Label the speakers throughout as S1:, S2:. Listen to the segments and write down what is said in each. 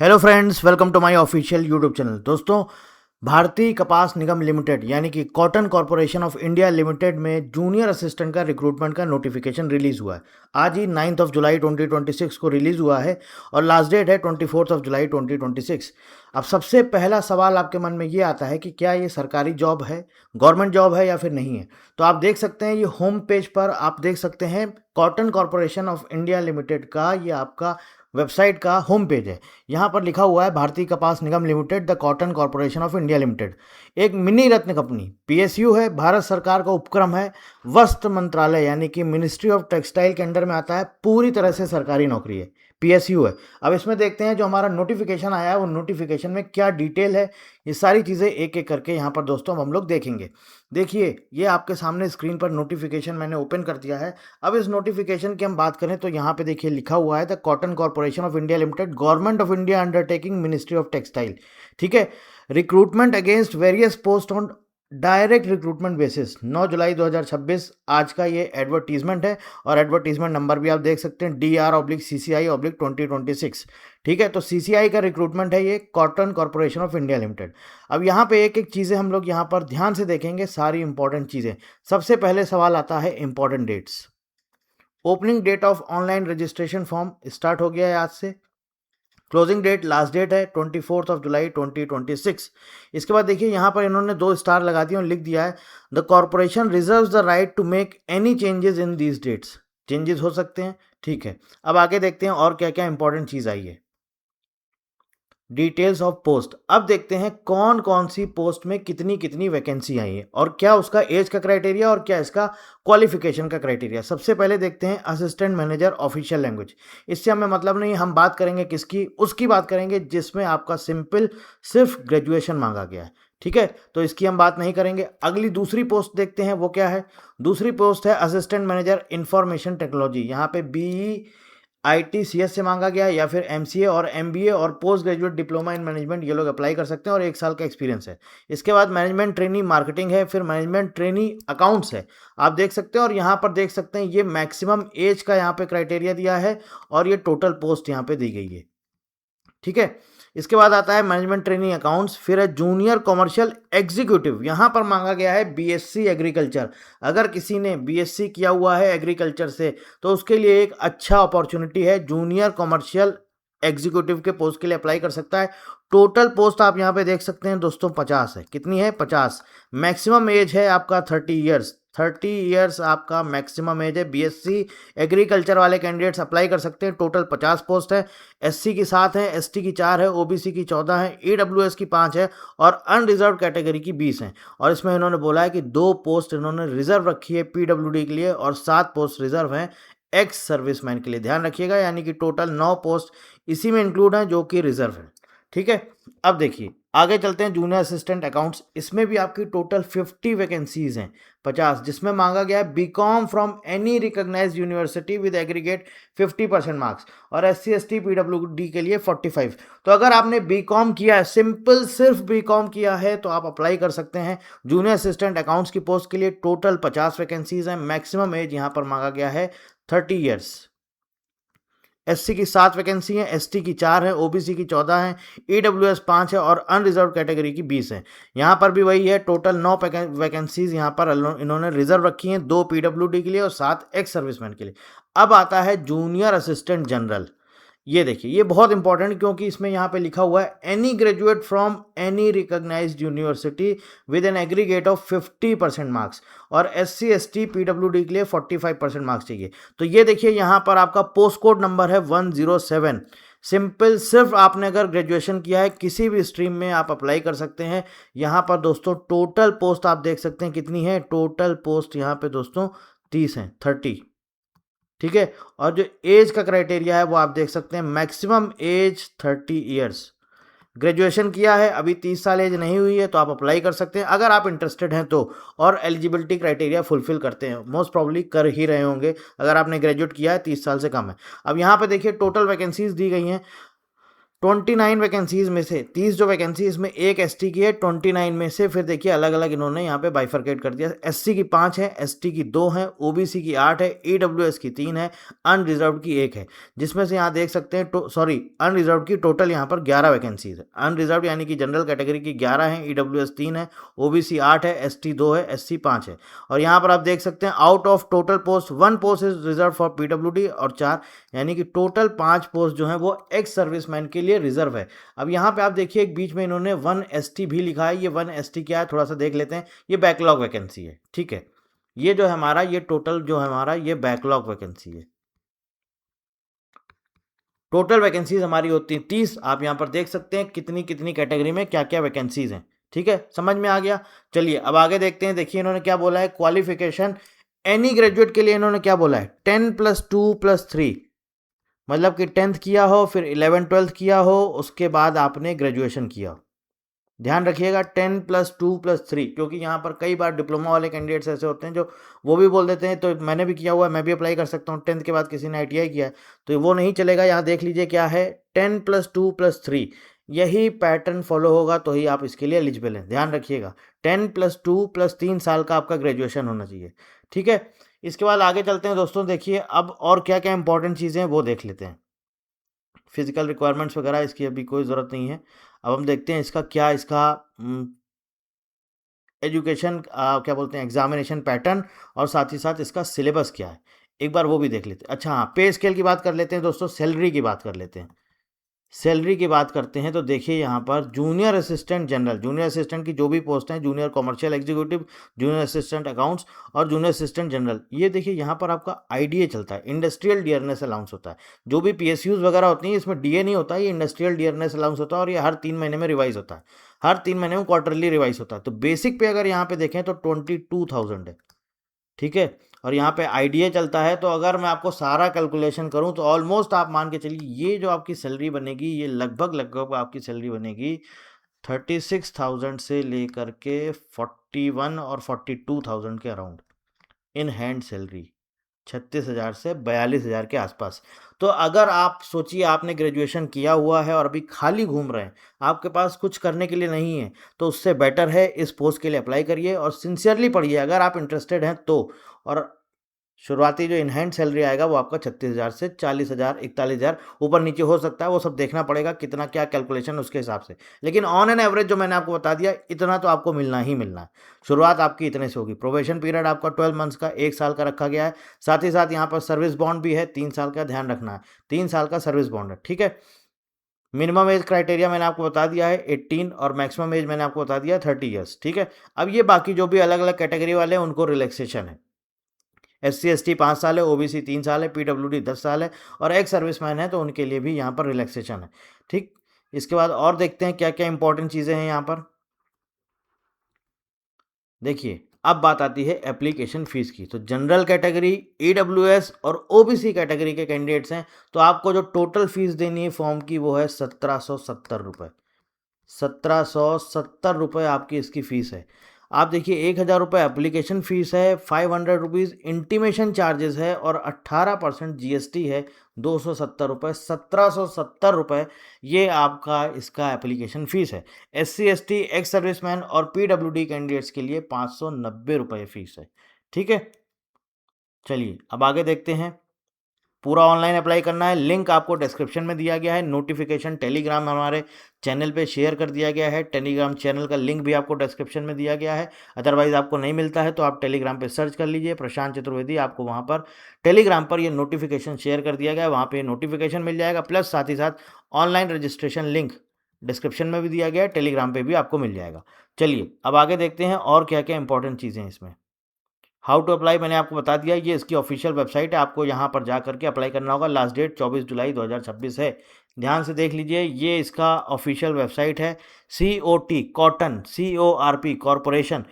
S1: Hello friends, welcome to my official YouTube channel. दोस्तों, भारतीय कपास निगम लिमिटेड यानी कि cotton corporation of India limited में जूनियर असिस्टेंट का रिक्रूटमेंट का नोटिफिकेशन रिलीज हुआ है। आज ही 9 जुलाई 2026 को रिलीज हुआ है और लास्ट डेट है 24 जुलाई 2026। अब सबसे पहला सवाल आपके मन में ये आता है कि क्या ये सरकारी जॉब है, गवर्नमेंट जॉब है या फिर नहीं है। तो आप देख सकते हैं, ये होम पेज पर आप देख सकते हैं cotton corporation of India limited का ये आपका वेबसाइट का होम पेज है। यहाँ पर लिखा हुआ है भारतीय कपास निगम limited, the Cotton corporation of India Limited. एक मिनी रत्न कंपनी पीएसयू है, भारत सरकार का उपक्रम है, वस्त्र मंत्रालय यानी कि मिनिस्ट्री ऑफ टेक्सटाइल के अंडर में आता है, पूरी तरह से सरकारी नौकरी है, पीएसयू है। अब इसमें देखते हैं जो हमारा नोटिफिकेशन आया है वो नोटिफिकेशन में क्या डिटेल है। ये सारी चीज़ें एक एक करके यहाँ पर दोस्तों हम लोग देखेंगे। देखिए, ये आपके सामने स्क्रीन पर नोटिफिकेशन मैंने ओपन कर दिया है। अब इस नोटिफिकेशन की हम बात करें तो यहाँ पे देखिए लिखा हुआ है the Cotton corporation of India limited, government of India undertaking, ministry of textile. ठीक है। Recruitment against various post on direct recruitment basis, 9 जुलाई 2026 आज का ये एडवर्टीजमेंट है। और एडवर्टीजमेंट नंबर भी आप देख सकते हैं DR/CCI/2026। ठीक है, तो सीसीआई का रिक्रूटमेंट है ये, cotton corporation of India limited. अब यहाँ पे एक एक चीज़ें हम लोग यहाँ पर ध्यान से देखेंगे, सारी इंपॉर्टेंट चीज़ें। सबसे पहले सवाल आता है important dates. Opening date of online registration form start हो गया है आज से। क्लोजिंग डेट, लास्ट डेट है 24 जुलाई 2026। इसके बाद देखिए यहाँ पर इन्होंने 2 स्टार लगा दिए और लिख दिया है the corporation reserves the right to make any changes in these dates. Changes हो सकते हैं। ठीक है, अब आगे देखते हैं और क्या क्या इंपॉर्टेंट चीज़ आई है। Details of post. अब देखते हैं कौन कौन सी पोस्ट में कितनी कितनी वैकेंसी आई है और क्या उसका एज का क्राइटेरिया और क्या इसका क्वालिफिकेशन का क्राइटेरिया। सबसे पहले देखते हैं असिस्टेंट मैनेजर ऑफिशियल लैंग्वेज। इससे हमें मतलब नहीं, हम बात करेंगे किसकी, उसकी बात करेंगे जिसमें आपका सिंपल सिर्फ ग्रेजुएशन मांगा गया है। ठीक है, तो इसकी हम बात नहीं करेंगे। अगली दूसरी पोस्ट देखते हैं वो क्या है। दूसरी पोस्ट है असिस्टेंट मैनेजर इंफॉर्मेशन टेक्नोलॉजी। यहाँ पे ITCS से मांगा गया है या फिर MCA और MBA और post graduate diploma in management, ये लोग अप्लाई कर सकते हैं और 1 साल का एक्सपीरियंस है। इसके बाद मैनेजमेंट ट्रेनी मार्केटिंग है, फिर मैनेजमेंट ट्रेनी अकाउंट्स है। आप देख सकते हैं और यहाँ पर देख सकते हैं ये मैक्सिमम एज का यहाँ पे क्राइटेरिया दिया है और ये टोटल पोस्ट यहाँ पे दी गई है। ठीक है, इसके बाद आता है मैनेजमेंट ट्रेनिंग अकाउंट्स, फिर है जूनियर कॉमर्शियल एग्जीक्यूटिव। यहाँ पर मांगा गया है BSc एग्रीकल्चर। अगर किसी ने BSc किया हुआ है एग्रीकल्चर से तो उसके लिए एक अच्छा अपॉर्चुनिटी है, जूनियर कॉमर्शियल एग्जीक्यूटिव के पोस्ट के लिए अप्लाई कर सकता है। टोटल पोस्ट आप यहाँ पे देख सकते हैं दोस्तों 50 है। कितनी है? 50। मैक्सिमम एज है आपका 30 ईयर्स। 30 ईयर्स आपका मैक्सिमम एज है। BSc एग्रीकल्चर वाले कैंडिडेट्स अप्लाई कर सकते हैं। टोटल 50 पोस्ट है। SC की 7 है, ST की 4 है, OBC की 14 है, EWS की 5 है और अनरिजर्व कैटेगरी की 20 है। और इसमें इन्होंने बोला है कि 2 पोस्ट इन्होंने रिजर्व रखी है PWD के लिए और 7 पोस्ट रिजर्व हैं एक्स सर्विसमैन के लिए। ध्यान रखिएगा, यानी कि टोटल 9 पोस्ट इसी में इंक्लूड हैं जो कि रिजर्व है। ठीक है, अब देखिए आगे चलते हैं। जूनियर असिस्टेंट अकाउंट्स, इसमें भी आपकी टोटल 50 वैकेंसीज हैं, 50, जिसमें मांगा गया है BCom from any recognised university with aggregate 50% marks और SC ST PWD के लिए 45। तो अगर आपने BCom किया है, सिंपल सिर्फ BCom किया है तो आप अप्लाई कर सकते हैं जूनियर असिस्टेंट अकाउंट्स की पोस्ट के लिए। टोटल 50 वैकेंसीज हैं। मैक्सिमम एज यहाँ पर मांगा गया है 30 ईयर्स। SC की 7 वैकेंसी है, ST की 4 है, OBC की 14 है, EWS 5 है और अनरिजर्व कैटेगरी की 20 है। यहाँ पर भी वही है, टोटल 9 वैकेंसीज यहाँ पर इन्होंने रिजर्व रखी हैं, 2 PWD के लिए और 7 एक्स सर्विसमैन के लिए। अब आता है जूनियर असिस्टेंट जनरल। ये देखिए, ये बहुत इंपॉर्टेंट क्योंकि इसमें यहाँ पे लिखा हुआ है any graduate from any recognised university with an aggregate of 50% marks और SC ST PWD के लिए 45% मार्क्स चाहिए। तो ये देखिए यहाँ पर आपका पोस्ट कोड नंबर है 107। सिंपल सिर्फ आपने अगर ग्रेजुएशन किया है किसी भी स्ट्रीम में आप अप्लाई कर सकते हैं। यहाँ पर दोस्तों टोटल पोस्ट आप देख सकते हैं कितनी है। टोटल पोस्ट यहाँ पे दोस्तों 30 है, 30। ठीक है, और जो एज का क्राइटेरिया है वो आप देख सकते हैं, मैक्सिमम एज 30 ईयर्स। ग्रेजुएशन किया है, अभी 30 साल एज नहीं हुई है तो आप अप्लाई कर सकते हैं अगर आप इंटरेस्टेड हैं तो, और एलिजिबिलिटी क्राइटेरिया फुलफिल करते हैं। मोस्ट प्रॉब्ली कर ही रहे होंगे अगर आपने ग्रेजुएट किया है, 30 साल से कम है। अब यहाँ पे देखिए टोटल वैकेंसीज दी गई हैं। 29 वैकेंसीज में से 30 जो वैकेंसी इसमें एक एसटी की है, 29 में से फिर देखिए अलग अलग इन्होंने यहाँ पे बाइफरकेट कर दिया। एससी की 5 है, एसटी की 2 है, ओबीसी की 8 है, ईडब्ल्यूएस की 3 है, अनरिजर्व की 1 है, जिसमें से यहाँ देख सकते हैं सॉरी अनरिजर्व की टोटल यहाँ पर 11 वैकेंसीज है। अनरिजर्व यानी कि जनरल कैटेगरी की 11 है, ईडब्ल्यूएस 3 है, ओबीसी 8 है, एसटी 2 है, एससी 5 है। और यहाँ पर आप देख सकते हैं out of total post 1 post is reserve for PWD और 4 यानी कि टोटल 5 पोस्ट जो है वो एक्स सर्विसमैन के लिए रिजर्व है। अब यहाँ पे आप देखिए एक बीच में इन्होंने 1 एसटी भी लिखा है। ये 1 एसटी क्या है थोड़ा सा देख लेते हैं। ये बैकलॉग वैकेंसी है, ठीक है। ये जो है हमारा ये टोटल जो है हमारा ये बैकलॉग वैकेंसी है। टोटल वैकेंसीज हमारी होती है 30। आप यहाँ पर देख सकते हैं कितनी कितनी कैटेगरी में क्या क्या वैकेंसीज हैं, ठीक है, समझ में आ गया। चलिए अब आगे देखते हैं। देखिए इन्होंने क्या बोला है, क्वालिफिकेशन एनी ग्रेजुएट के लिए इन्होंने क्या बोला है, 10+2+3 मतलब कि 10th किया हो, फिर 11th-12th किया हो, उसके बाद आपने ग्रेजुएशन किया हो। ध्यान रखिएगा 10+2+3, क्योंकि यहाँ पर कई बार डिप्लोमा वाले कैंडिडेट्स ऐसे होते हैं जो वो भी बोल देते हैं, तो मैंने भी किया हुआ है, मैं भी अप्लाई कर सकता हूँ। 10th के बाद किसी ने ITI किया है तो वो नहीं चलेगा। यहाँ देख लीजिए क्या है, 10+2+3 यही पैटर्न फॉलो होगा तो ही आप इसके लिए एलिजिबल हैं। ध्यान रखिएगा 10+2+3 साल का आपका ग्रेजुएशन होना चाहिए, ठीक है। इसके बाद आगे चलते हैं दोस्तों। देखिए अब और क्या क्या इंपॉर्टेंट चीज़ें हैं वो देख लेते हैं। फिजिकल रिक्वायरमेंट्स वगैरह इसकी अभी कोई ज़रूरत नहीं है। अब हम देखते हैं इसका क्या, इसका एजुकेशन क्या बोलते हैं, एग्जामिनेशन पैटर्न और साथ ही साथ इसका सिलेबस क्या है, एक बार वो भी देख लेते हैं। अच्छा हाँ, पे स्केल की बात कर लेते हैं दोस्तों, सैलरी की बात कर लेते हैं। सैलरी की बात करते हैं तो देखिए यहाँ पर junior assistant general, junior assistant की जो भी पोस्ट हैं, junior commercial executive, junior assistant accounts और जूनियर असिस्टेंट जनरल, ये देखिए यहाँ पर आपका IDA चलता है, इंडस्ट्रियल डियरनेस अलाउंस होता है। जो भी PSUs वगैरह होती हैं इसमें DA नहीं होता, ये इंडस्ट्रियल डियरनेस अलाउंस होता है और ये हर 3 महीने में रिवाइज होता है, हर 3 महीने में क्वार्टरली रिवाइज होता है। तो बेसिक पे अगर यहाँ पे देखें तो 22,000 है, ठीक है। और यहाँ पे IDA चलता है, तो अगर मैं आपको सारा कैलकुलेशन करूँ तो ऑलमोस्ट आप मान के चलिए ये जो आपकी सैलरी बनेगी ये लगभग लगभग आपकी सैलरी बनेगी 36,000 से लेकर के 41 और 42,000 के अराउंड इन हैंड सैलरी, 36,000 से 42,000 के आसपास। तो अगर आप सोचिए आपने ग्रेजुएशन किया हुआ है और अभी खाली घूम रहे हैं, आपके पास कुछ करने के लिए नहीं है, तो उससे बेटर है इस पोस्ट के लिए अप्लाई करिए और सिंसियरली पढ़िए अगर आप इंटरेस्टेड हैं तो। और शुरुआती जो इन हैंड सैलरी आएगा वो आपका 36,000 से 40,000 41,000 ऊपर नीचे हो सकता है, वो सब देखना पड़ेगा कितना क्या कैलकुलेशन उसके हिसाब से। लेकिन ऑन एन एवरेज जो मैंने आपको बता दिया इतना तो आपको मिलना ही मिलना है। शुरुआत आपकी इतने से होगी। प्रोबेशन पीरियड आपका 12 मंथ्स का 1 साल का रखा गया है। साथ ही साथ यहाँ पर सर्विस बॉन्ड भी है 3 साल का, ध्यान रखना है 3 साल का सर्विस बॉन्ड है, ठीक है। मिनिमम एज क्राइटेरिया मैंने आपको बता दिया है 18 और मैक्सिमम एज मैंने आपको बता दिया है 30 ईयर्स, ठीक है। अब ये बाकी जो भी अलग अलग कैटेगरी वाले हैं उनको रिलैक्सेशन है। SC ST 5 साल है, OBC 3 साल है, PWD 10 साल है और एक्स सर्विसमैन है तो उनके लिए भी यहाँ पर रिलैक्सेशन है, ठीक। इसके बाद और देखते हैं क्या क्या इंपॉर्टेंट चीज़ें हैं यहाँ पर। देखिए अब बात आती है एप्लीकेशन फ़ीस की। तो जनरल कैटेगरी, EWS और OBC कैटेगरी के कैंडिडेट्स हैं तो आपको जो टोटल फ़ीस देनी है फॉर्म की वो है 1770 रुपये। 1770 रुपये आपकी इसकी फ़ीस है। आप देखिए 1,000 रुपये एप्लीकेशन फ़ीस है, 500 रुपीज़ इंटीमेशन चार्जेस है और 18% GST है, 270 रुपये, 1770 रुपये ये आपका इसका एप्लीकेशन फ़ीस है। SC ST एक्स सर्विसमैन और PWD कैंडिडेट्स के लिए 590 रुपये फ़ीस है, ठीक है। चलिए अब आगे देखते हैं। पूरा ऑनलाइन अप्लाई करना है, लिंक आपको डिस्क्रिप्शन में दिया गया है। नोटिफिकेशन टेलीग्राम हमारे चैनल पे शेयर कर दिया गया है, टेलीग्राम चैनल का लिंक भी आपको डिस्क्रिप्शन में दिया गया है। अदरवाइज़ आपको नहीं मिलता है तो आप टेलीग्राम पे सर्च कर लीजिए प्रशांत चतुर्वेदी, आपको वहाँ पर टेलीग्राम पर ये नोटिफिकेशन शेयर कर दिया गया है, वहाँ पर नोटिफिकेशन मिल जाएगा। प्लस साथ ही साथ ऑनलाइन रजिस्ट्रेशन लिंक डिस्क्रिप्शन में भी दिया गया है, टेलीग्राम पर भी आपको मिल जाएगा। चलिए अब आगे देखते हैं और क्या क्या इंपॉर्टेंट चीज़ें हैं इसमें। हाउ टू अप्लाई मैंने आपको बता दिया, ये इसकी ऑफिशियल वेबसाइट है, आपको यहाँ पर जा करके अप्लाई करना होगा। लास्ट डेट 24 जुलाई 2026 है। ध्यान से देख लीजिए, ये इसका ऑफिशियल वेबसाइट है। COT cotton CORP corporation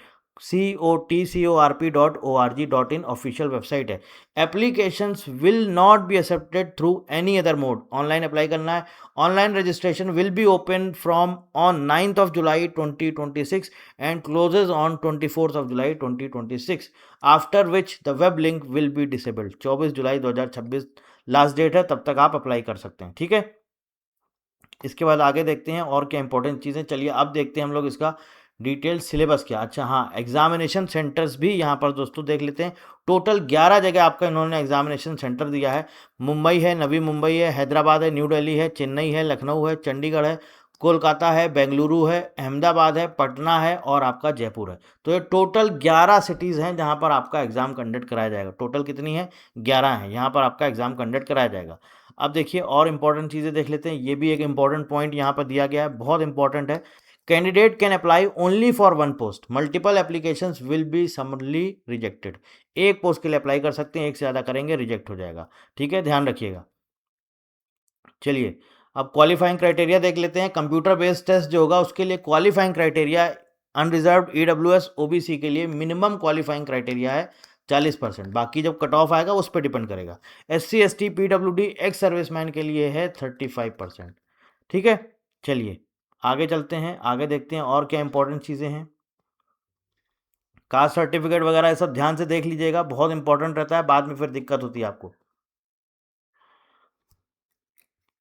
S1: COTCORP.org.in official website है। Applications will not be accepted through any other mode. Online apply करना है। Online registration will be open from on 9th of July 2026 and closes on 24th of July 2026, after which the web link will be disabled. 24 जुलाई 2026 last date है, तब तक आप apply कर सकते हैं, ठीक है। इसके बाद आगे देखते हैं और क्या इंपॉर्टेंट चीज़ें। चलिए अब देखते हैं हम लोग इसका डिटेल सिलेबस क्या। अच्छा हाँ, एग्जामिनेशन सेंटर्स भी यहाँ पर दोस्तों देख लेते हैं। टोटल 11 जगह आपका इन्होंने एग्जामिनेशन सेंटर दिया है। मुंबई है, नवी मुंबई है, हैदराबाद है, न्यू दिल्ली है, चेन्नई है, लखनऊ है, चंडीगढ़ है, कोलकाता है, बेंगलुरु है, अहमदाबाद है, पटना है और आपका जयपुर है। तो ये टोटल 11 सिटीज़ हैं जहाँ पर आपका एग्ज़ाम कंडक्ट कराया जाएगा। टोटल कितनी है? 11 है, यहाँ पर आपका एग्ज़ाम कंडक्ट कराया जाएगा। अब देखिए और इंपॉर्टेंट चीज़ें देख लेते हैं। ये भी एक इंपॉर्टेंट पॉइंट यहाँ पर दिया गया है, बहुत इंपॉर्टेंट है। Candidate can apply only for one post, multiple applications will be summarily rejected. एक पोस्ट के लिए अप्लाई कर सकते हैं, एक से ज़्यादा करेंगे रिजेक्ट हो जाएगा। ठीक है, ध्यान रखिएगा। चलिए अब क्वालिफाइंग क्राइटेरिया देख लेते हैं। कंप्यूटर बेस्ड टेस्ट जो होगा उसके लिए qualifying criteria unreserved EWS OBC के लिए मिनिमम क्वालिफाइंग क्राइटेरिया है 40%। बाकी जब कट ऑफ आएगा उस पर डिपेंड करेगा। SC ST PWD ex serviceman के लिए है 35%। ठीक है, चलिए आगे चलते हैं, आगे देखते हैं और क्या इंपॉर्टेंट चीज़ें हैं। कास्ट सर्टिफिकेट वगैरह ये सब ध्यान से देख लीजिएगा, बहुत इंपॉर्टेंट रहता है, बाद में फिर दिक्कत होती है आपको।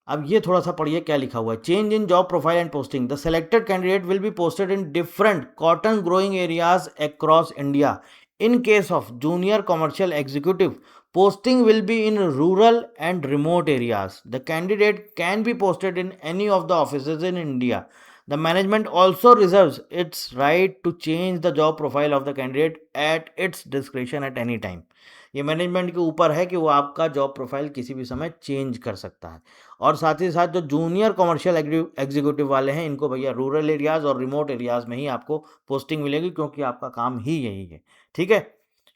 S1: अब ये थोड़ा सा पढ़िए क्या लिखा हुआ है। Change in job profile and posting, the selected candidate will be posted in different cotton growing areas across India. In case of junior commercial executive, posting will be in rural and remote areas. The candidate can be posted in any of the offices in India. The management also reserves its right to change the job profile of the candidate at its discretion at any time. ये management के ऊपर है कि वो आपका job profile किसी भी समय चेंज कर सकता है। और साथ ही साथ जो जूनियर कमर्शियल एग्जीक्यूटिव वाले हैं इनको भैया रूरल एरियाज़ और रिमोट एरियाज़ में ही आपको पोस्टिंग मिलेगी, क्योंकि आपका काम ही यही है। ठीक है,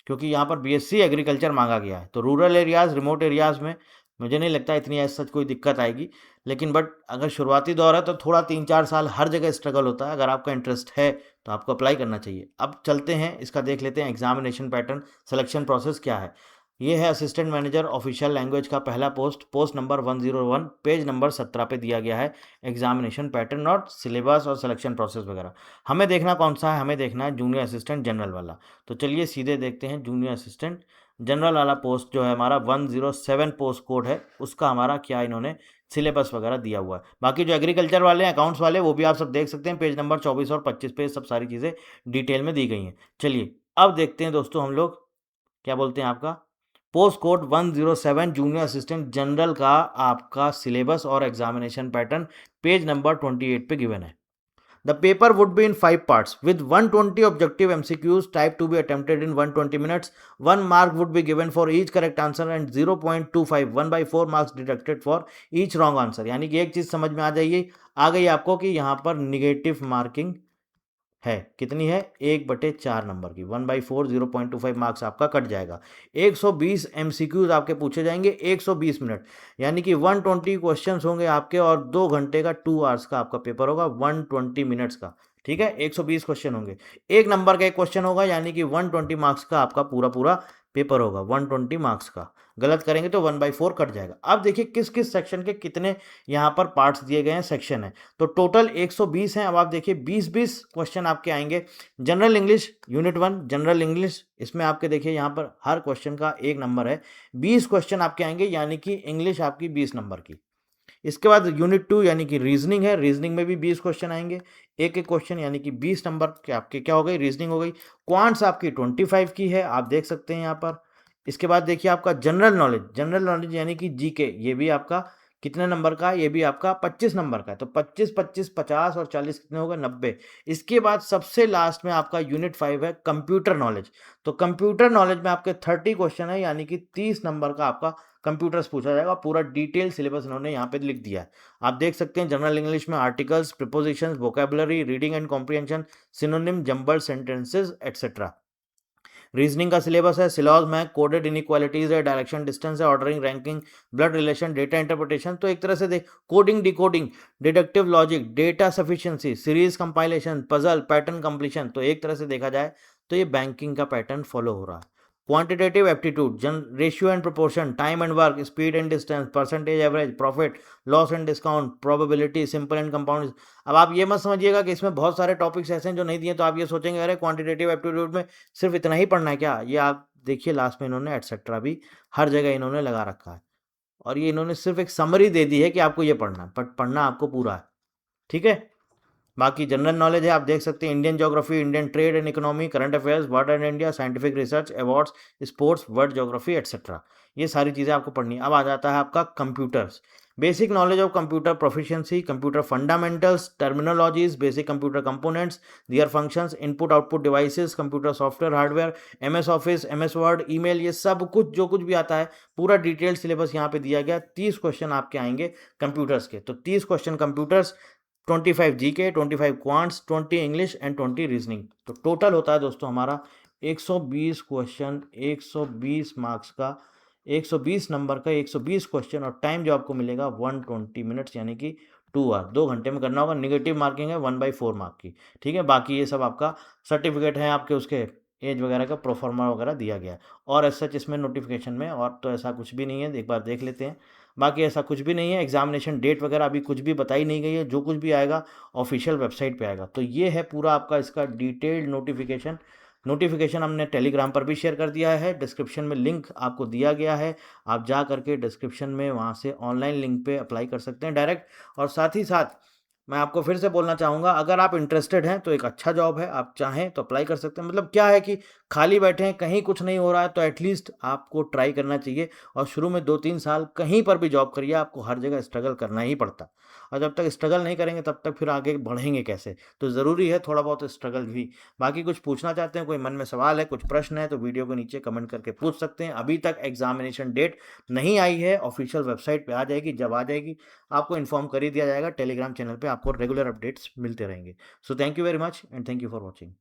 S1: क्योंकि यहाँ पर बीएससी एग्रीकल्चर मांगा गया है। तो रूरल एरियाज़ रिमोट एरियाज़ में मुझे नहीं लगता इतनी ऐसा कोई दिक्कत आएगी, लेकिन बट अगर शुरुआती दौर है तो थोड़ा 3-4 साल हर जगह स्ट्रगल होता है। अगर आपका इंटरेस्ट है तो आपको अप्लाई करना चाहिए। अब चलते हैं, इसका देख लेते हैं एग्जामिनेशन पैटर्न, सिलेक्शन प्रोसेस क्या है। ये है असिस्टेंट मैनेजर ऑफिशियल लैंग्वेज का पहला post, post number 101, page number 17 पे दिया गया है एग्जामिनेशन पैटर्न और सिलेबस और सिलेक्शन प्रोसेस वगैरह। हमें देखना कौन सा है? हमें देखना है जूनियर असिस्टेंट जनरल वाला। तो चलिए सीधे देखते हैं जूनियर असिस्टेंट जनरल वाला पोस्ट जो है हमारा 107 पोस्ट कोड है, उसका हमारा क्या इन्होंने सिलेबस वगैरह दिया हुआ है। बाकी जो एग्रीकल्चर वाले हैं, अकाउंट्स वाले, वो भी आप सब देख सकते हैं, पेज नंबर 24 और 25 पे सब सारी चीज़ें डिटेल में दी गई हैं। चलिए अब देखते हैं दोस्तों हम लोग क्या बोलते हैं आपका post code 107 junior assistant general का आपका सिलेबस और एग्जामिनेशन पैटर्न पेज नंबर 28 पे गिवन है। The paper would be in 5 parts with 120 objective MCQs type to be attempted in 120 minutes. 1 mark would be given for each correct answer and 0.25 1/4 marks deducted for each wrong answer. यानी कि एक चीज समझ में आ गई आपको कि यहाँ पर निगेटिव मार्किंग है, कितनी है? 1/4 नंबर की, 1/4 0.25 मार्क्स आपका कट जाएगा। 120 MCQs आपके पूछे जाएंगे 120 मिनट, यानी कि 120 क्वेश्चंस होंगे आपके और 2 घंटे का 2 आवर्स का आपका पेपर होगा 120 मिनट्स का। ठीक है, 120 क्वेश्चन होंगे, एक नंबर का एक क्वेश्चन होगा, यानी कि 120 मार्क्स का आपका पूरा पूरा पेपर होगा 120 मार्क्स का। गलत करेंगे तो 1/4 कट जाएगा। अब देखिए किस किस सेक्शन के कितने यहाँ पर पार्ट्स दिए गए हैं, सेक्शन है, तो टोटल 120 हैं। अब आप देखिए 20-20 क्वेश्चन आपके आएंगे। General English unit 1 general English, इसमें आपके देखिए यहाँ पर हर क्वेश्चन का 1 नंबर है, 20 क्वेश्चन आपके आएंगे, यानी कि इंग्लिश आपकी 20 नंबर की। इसके बाद यूनिट 2 यानी कि रीजनिंग है, रीजनिंग में भी 20 क्वेश्चन आएंगे, एक एक क्वेश्चन, यानी कि 20 नंबर के आपके क्या हो गई, रीजनिंग हो गई। क्वांट्स आपकी 25 की है, आप देख सकते हैं यहाँ पर। इसके बाद देखिए आपका जनरल नॉलेज यानी कि जीके, ये भी आपका कितने नंबर का है? ये भी आपका 25 नंबर का है। तो 25 25 50 और 40 कितने होगा? 90। इसके बाद सबसे लास्ट में आपका यूनिट 5 है कंप्यूटर नॉलेज। तो कंप्यूटर नॉलेज में आपके 30 क्वेश्चन है, यानी कि 30 नंबर का आपका कंप्यूटर्स पूछा जाएगा। पूरा डिटेल सिलेबस इन्होंने यहाँ पे लिख दिया है, आप देख सकते हैं। जनरल इंग्लिश में articles, prepositions, vocabulary, reading and comprehension, synonym, jumble sentences etcetera. Reasoning का सिलेबस है, सिलॉज में कोडेड इनइक्वालिटीज है, डायरेक्शन डिस्टेंस है, ordering, ranking, blood relation, data interpretation. तो एक तरह से देख coding, decoding, deductive logic, data sufficiency, series compilation, puzzle, pattern completion. तो एक तरह से देखा जाए तो ये बैंकिंग का पैटर्न फॉलो हो रहा है। Quantitative aptitude, ratio and proportion, time and work, speed and distance, percentage, average, profit, loss and discount, probability, simple and compound. अब आप ये मत समझिएगा कि इसमें बहुत सारे टॉपिक्स ऐसे हैं जो नहीं दिए, तो आप ये सोचेंगे अरे क्वांटिटेटिव एप्टीट्यूड में सिर्फ इतना ही पढ़ना है क्या? ये आप देखिए लास्ट में इन्होंने एटसेट्रा भी हर जगह इन्होंने लगा रखा है। और ये इन्होंने सिर्फ एक समरी दे दी है कि आपको ये पढ़ना है, बट पढ़ना आपको पूरा है, ठीक है। बाकी जनरल नॉलेज है, आप देख सकते हैं Indian geography, Indian trade and economy, current affairs, world and India, scientific research, awards, sports, world geography etcetera, ये सारी चीज़ें आपको पढ़नी है। अब आ जाता है आपका computers, basic knowledge of computer proficiency, computer fundamentals, terminologies, basic computer components, their functions, input output devices, computer software hardware, MS office, MS word, email, ये सब कुछ जो कुछ भी आता है पूरा डिटेल्ड सिलेबस यहाँ पे दिया गया। 30 क्वेश्चन आपके आएंगे कंप्यूटर्स के, तो 30 question computers, 25 GK, 25 quants, 20 English and 20 reasoning, तो टोटल होता है दोस्तों हमारा 120 क्वेश्चन, 120 मार्क्स का, 120 नंबर का 120 क्वेश्चन, और टाइम जो आपको मिलेगा 120 मिनट्स, यानी कि 2 आवर, 2 घंटे में करना होगा। निगेटिव मार्किंग है 1/4 मार्क की, ठीक है। बाकी ये सब आपका सर्टिफिकेट है, आपके उसके एज वगैरह का प्रोफार्मा वगैरह दिया गया है, और ऐसा इसमें नोटिफिकेशन में और तो ऐसा कुछ भी नहीं है, एक बार देख लेते हैं। बाकी ऐसा कुछ भी नहीं है, एग्जामिनेशन डेट वगैरह अभी कुछ भी बताई नहीं गई है, जो कुछ भी आएगा ऑफिशियल वेबसाइट पे आएगा। तो ये है पूरा आपका इसका डिटेल्ड नोटिफिकेशन। नोटिफिकेशन हमने टेलीग्राम पर भी शेयर कर दिया है, डिस्क्रिप्शन में लिंक आपको दिया गया है, आप जा करके डिस्क्रिप्शन में वहाँ से ऑनलाइन लिंक पे अप्लाई कर सकते हैं डायरेक्ट। और साथ ही साथ मैं आपको फिर से बोलना चाहूँगा, अगर आप इंटरेस्टेड हैं तो एक अच्छा जॉब है, आप चाहें तो अप्लाई कर सकते हैं। मतलब क्या है कि खाली बैठे हैं, कहीं कुछ नहीं हो रहा है, तो एटलीस्ट आपको ट्राई करना चाहिए, और शुरू में 2-3 साल कहीं पर भी जॉब करिए, आपको हर जगह स्ट्रगल करना ही पड़ता, और जब तक स्ट्रगल नहीं करेंगे तब तक फिर आगे बढ़ेंगे कैसे, तो ज़रूरी है थोड़ा बहुत स्ट्रगल भी। बाकी कुछ पूछना चाहते हैं, कोई मन में सवाल है, कुछ प्रश्न है, तो वीडियो के नीचे कमेंट करके पूछ सकते हैं। अभी तक एग्जामिनेशन डेट नहीं आई है, ऑफिशियल वेबसाइट पे आ जाएगी, जब आ जाएगी आपको इन्फॉर्म कर ही दिया जाएगा। टेलीग्राम चैनल पे आपको रेगुलर अपडेट्स मिलते रहेंगे। So thank you very much and thank you for watching.